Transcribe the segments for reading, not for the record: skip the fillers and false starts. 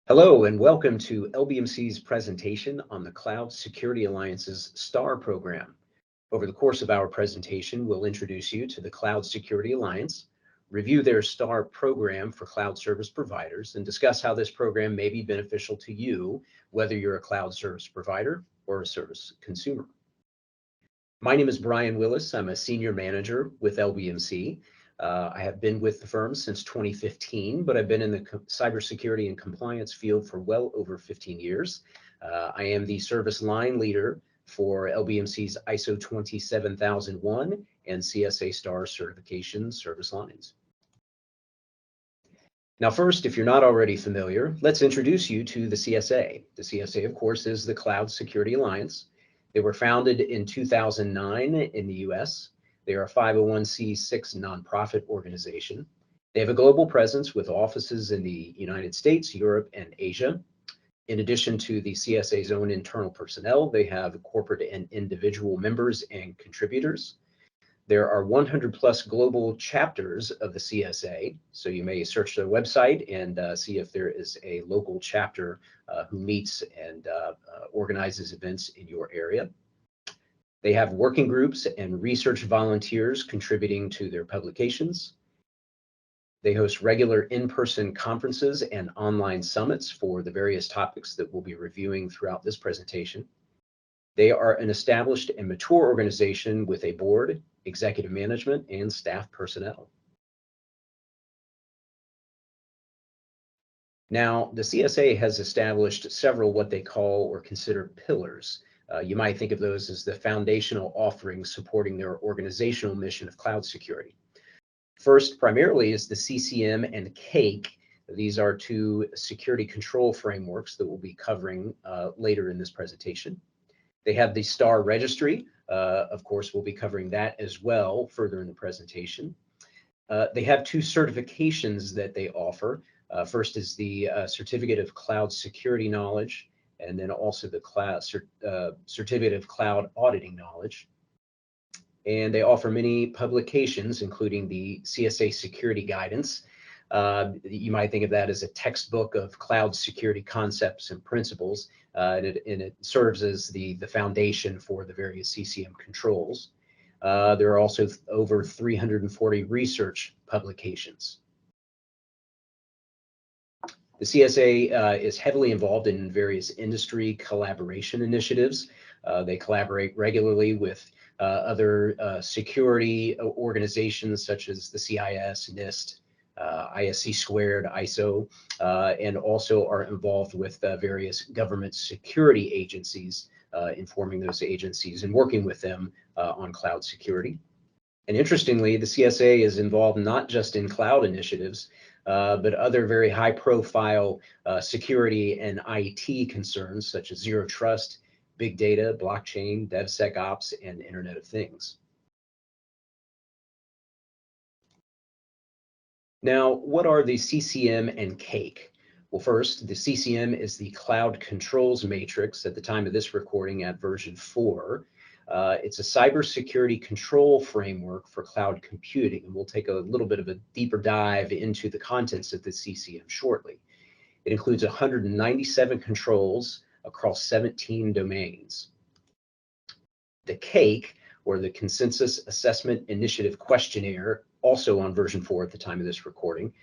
Hello and welcome to LBMC's presentation on the Cloud Security Alliance's STAR program. Over the course of our presentation, we'll introduce you to the Cloud Security Alliance, review their STAR program for cloud service providers, and discuss how this program may be beneficial to you, whether you're a cloud service provider or a service consumer. My name is Brian Willis. I'm a senior manager with LBMC. I have been with the firm since 2015, but I've been in the cybersecurity and compliance field for well over 15 years. I am the service line leader for LBMC's ISO 27001 and CSA Star certification service lines. Now, first, if you're not already familiar, let's introduce you to the CSA. The CSA, of course, is the Cloud Security Alliance. They were founded in 2009 in the US. They are a 501c6 nonprofit organization. They have a global presence with offices in the United States, Europe, and Asia. In addition to the CSA's own internal personnel, they have corporate and individual members and contributors. There are 100 plus global chapters of the CSA, so you may search their website and see if there is a local chapter who meets and organizes events in your area. They have working groups and research volunteers contributing to their publications. They host regular in-person conferences and online summits for the various topics that we'll be reviewing throughout this presentation. They are an established and mature organization with a board, executive management, and staff personnel. Now, the CSA has established several what they call or consider pillars. You might think of those as the foundational offerings supporting their organizational mission of cloud security. First, primarily, is the CCM and CAKE. These are two security control frameworks that we'll be covering later in this presentation. They have the STAR registry. Of course, we'll be covering that as well further in the presentation. They have two certifications that they offer. First is the Certificate of Cloud Security Knowledge, and then also the Certificate of Cloud Auditing Knowledge. And they offer many publications, including the CSA Security Guidance. You might think of that as a textbook of cloud security concepts and principles, and it serves as the foundation for the various CCM controls. There are also over 340 research publications. The CSA is heavily involved in various industry collaboration initiatives. They collaborate regularly with other security organizations such as the CIS, NIST, ISC squared, ISO, and also are involved with various government security agencies, informing those agencies and working with them on cloud security. And interestingly, the CSA is involved not just in cloud initiatives, but other very high profile security and IT concerns such as zero trust, big data, blockchain, DevSecOps, and Internet of Things. Now, what are the CCM and CAKE? Well, first, the CCM is the Cloud Controls Matrix at the time of this recording at version 4. It's a cybersecurity control framework for cloud computing, and we'll take a little bit of a deeper dive into the contents of the CCM shortly. It includes 197 controls across 17 domains. The CAKE, or the Consensus Assessment Initiative Questionnaire, also on version 4 at the time of this recording,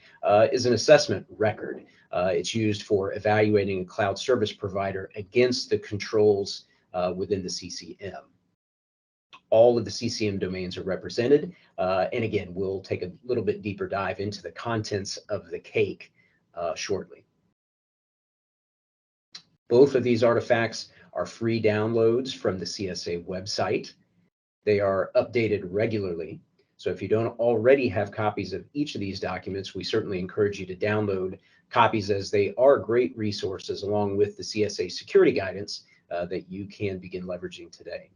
is an assessment record. It's used for evaluating a cloud service provider against the controls within the CCM. All of the CCM domains are represented. And again, we'll take a little bit deeper dive into the contents of the CAKE shortly. Both of these artifacts are free downloads from the CSA website. They are updated regularly. So if you don't already have copies of each of these documents, we certainly encourage you to download copies, as they are great resources along with the CSA security guidance that you can begin leveraging today.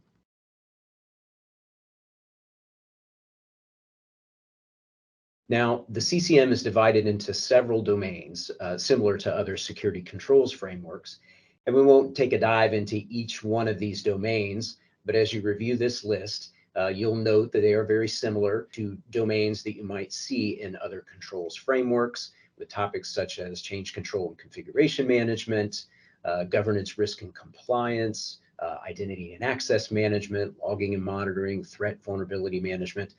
Now, the CCM is divided into several domains, similar to other security controls frameworks, and we won't take a dive into each one of these domains, but as you review this list, you'll note that they are very similar to domains that you might see in other controls frameworks, with topics such as change control and configuration management, governance, risk and compliance, identity and access management, logging and monitoring, threat vulnerability management,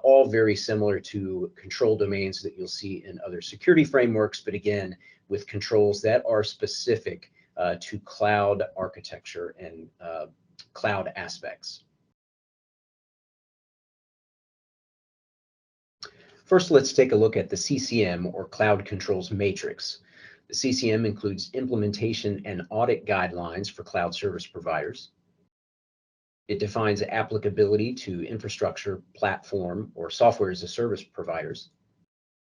all very similar to control domains that you'll see in other security frameworks, but again, with controls that are specific to cloud architecture and cloud aspects. First, let's take a look at the CCM, or Cloud Controls Matrix. The CCM includes implementation and audit guidelines for cloud service providers. It defines applicability to infrastructure, platform, or software as a service providers.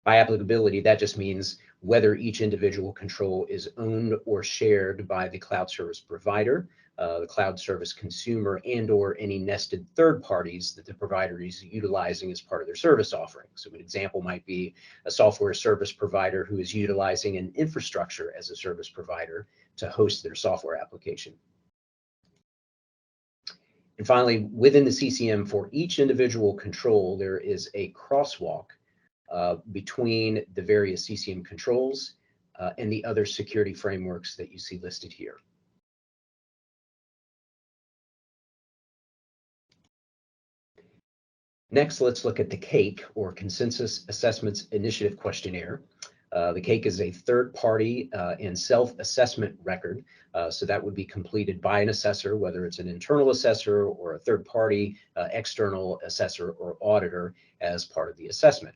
By applicability, that just means whether each individual control is owned or shared by the cloud service provider, the cloud service consumer, and/or any nested third parties that the provider is utilizing as part of their service offering. So an example might be a software service provider who is utilizing an infrastructure as a service provider to host their software application. And finally, within the CCM, for each individual control, there is a crosswalk between the various CCM controls and the other security frameworks that you see listed here. Next, let's look at the CAIQ, or Consensus Assessments Initiative Questionnaire. The CAIQ is a third-party and self-assessment record, so that would be completed by an assessor, whether it's an internal assessor or a third-party external assessor or auditor as part of the assessment.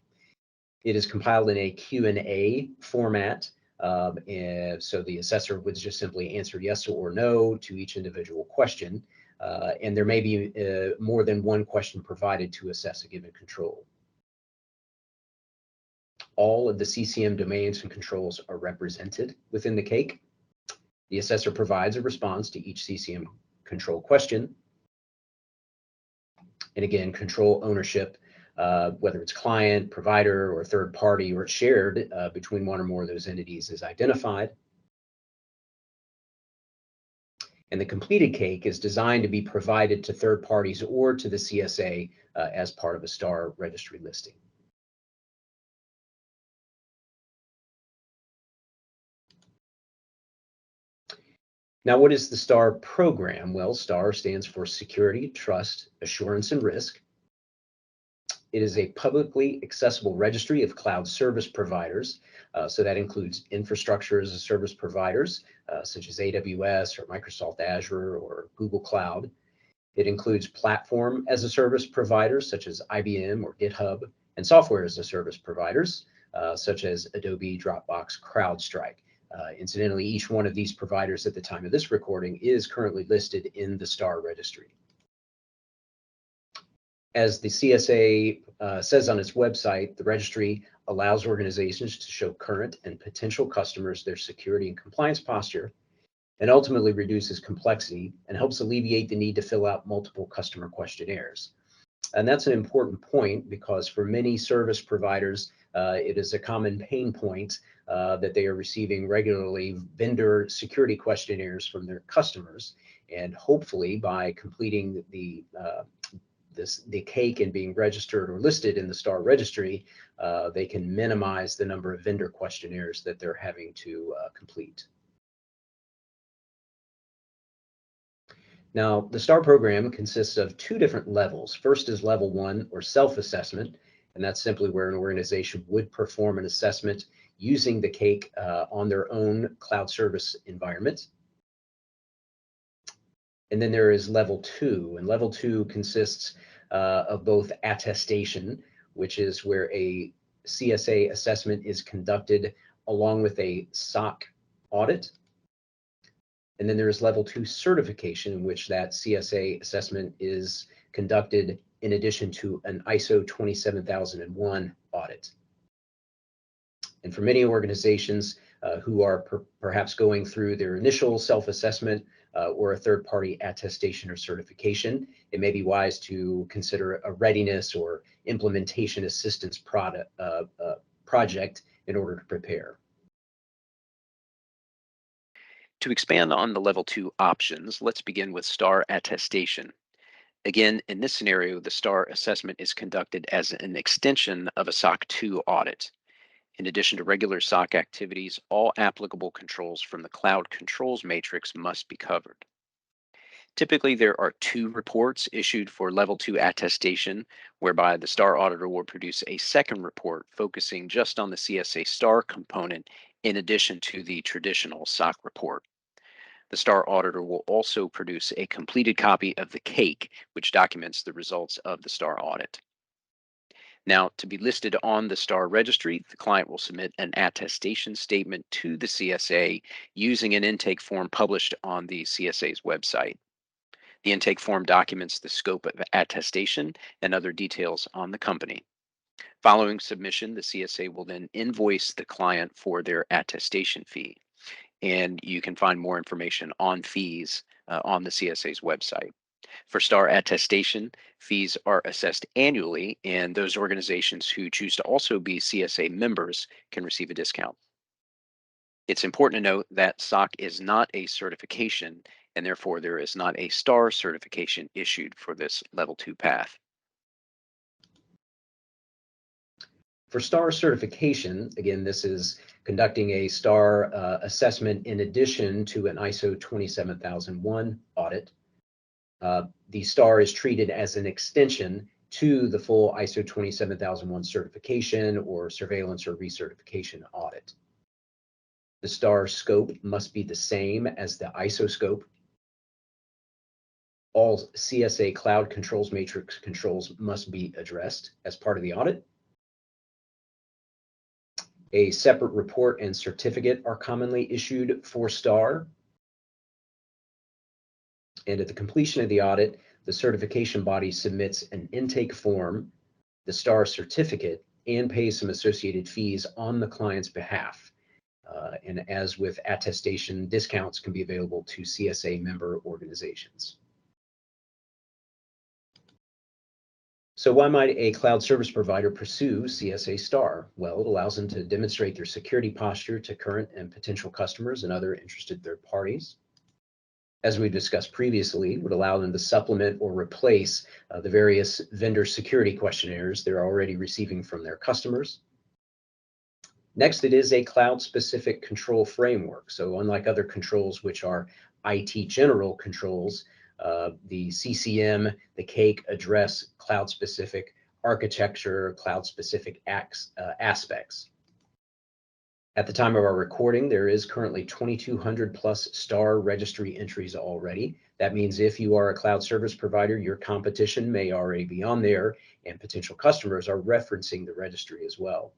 It is compiled in a Q&A format, and so the assessor would just simply answer yes or no to each individual question, and there may be more than one question provided to assess a given control. All of the CCM domains and controls are represented within the CAIQ. The assessor provides a response to each CCM control question. And again, control ownership, whether it's client, provider, or third party, or shared between one or more of those entities, is identified. And the completed CAIQ is designed to be provided to third parties or to the CSA as part of a STAR registry listing. Now, what is the STAR program? Well, STAR stands for Security, Trust, Assurance, and Risk. It is a publicly accessible registry of cloud service providers. So that includes infrastructure as a service providers, such as AWS or Microsoft Azure or Google Cloud. It includes platform as a service providers, such as IBM or GitHub, and software as a service providers, such as Adobe, Dropbox, CrowdStrike. Incidentally, each one of these providers at the time of this recording is currently listed in the STAR registry. As the CSA says on its website, the registry allows organizations to show current and potential customers their security and compliance posture, and ultimately reduces complexity and helps alleviate the need to fill out multiple customer questionnaires. And that's an important point, because for many service providers, it is a common pain point that they are receiving regularly vendor security questionnaires from their customers. And hopefully, by completing the CAIQ and being registered or listed in the STAR registry, they can minimize the number of vendor questionnaires that they're having to complete. Now, the STAR program consists of two different levels. First is level 1, or self-assessment, and that's simply where an organization would perform an assessment using the CAIQ on their own cloud service environment. And then there is level 2, and level 2 consists of both attestation, which is where a CSA assessment is conducted along with a SOC audit. And then there is level 2 certification, in which that CSA assessment is conducted in addition to an ISO 27001 audit. And for many organizations who are perhaps going through their initial self-assessment or a third-party attestation or certification, it may be wise to consider a readiness or implementation assistance project in order to prepare. To expand on the level 2 options, let's begin with STAR attestation. Again, in this scenario, the STAR assessment is conducted as an extension of a SOC 2 audit. In addition to regular SOC activities, all applicable controls from the cloud controls matrix must be covered. Typically, there are 2 reports issued for level 2 attestation, whereby the STAR auditor will produce a second report focusing just on the CSA Star component in addition to the traditional SOC report. The STAR auditor will also produce a completed copy of the cake, which documents the results of the STAR audit. Now, to be listed on the STAR registry, the client will submit an attestation statement to the CSA using an intake form published on the CSA's website. The intake form documents the scope of attestation and other details on the company. Following submission, the CSA will then invoice the client for their attestation fee. And you can find more information on fees on the CSA's website. For STAR attestation, fees are assessed annually, and those organizations who choose to also be CSA members can receive a discount. It's important to note that SOC is not a certification, and therefore there is not a STAR certification issued for this level 2 path. For STAR certification, again, this is conducting a STAR assessment in addition to an ISO 27001 audit. The STAR is treated as an extension to the full ISO 27001 certification or surveillance or recertification audit. The STAR scope must be the same as the ISO scope. All CSA Cloud Controls Matrix controls must be addressed as part of the audit. A separate report and certificate are commonly issued for STAR. And at the completion of the audit, the certification body submits an intake form, the STAR certificate, and pays some associated fees on the client's behalf. And as with attestation, discounts can be available to CSA member organizations. So why might a cloud service provider pursue CSA Star? Well, it allows them to demonstrate their security posture to current and potential customers and other interested third parties. As we discussed previously, it would allow them to supplement or replace the various vendor security questionnaires they're already receiving from their customers. Next, it is a cloud-specific control framework. So unlike other controls, which are IT general controls, the CCM, the cake address cloud-specific architecture, cloud-specific aspects. At the time of our recording, there is currently 2,200 plus STAR registry entries already. That means if you are a cloud service provider, your competition may already be on there, and potential customers are referencing the registry as well.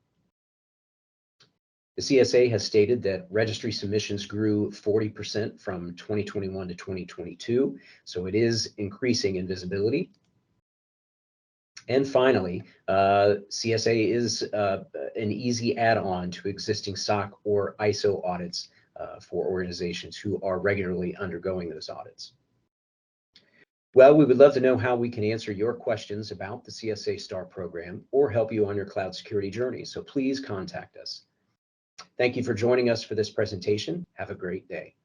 The CSA has stated that registry submissions grew 40% from 2021 to 2022, so it is increasing in visibility. And finally, CSA is an easy add-on to existing SOC or ISO audits for organizations who are regularly undergoing those audits. Well, we would love to know how we can answer your questions about the CSA Star program or help you on your cloud security journey, so please contact us. Thank you for joining us for this presentation. Have a great day.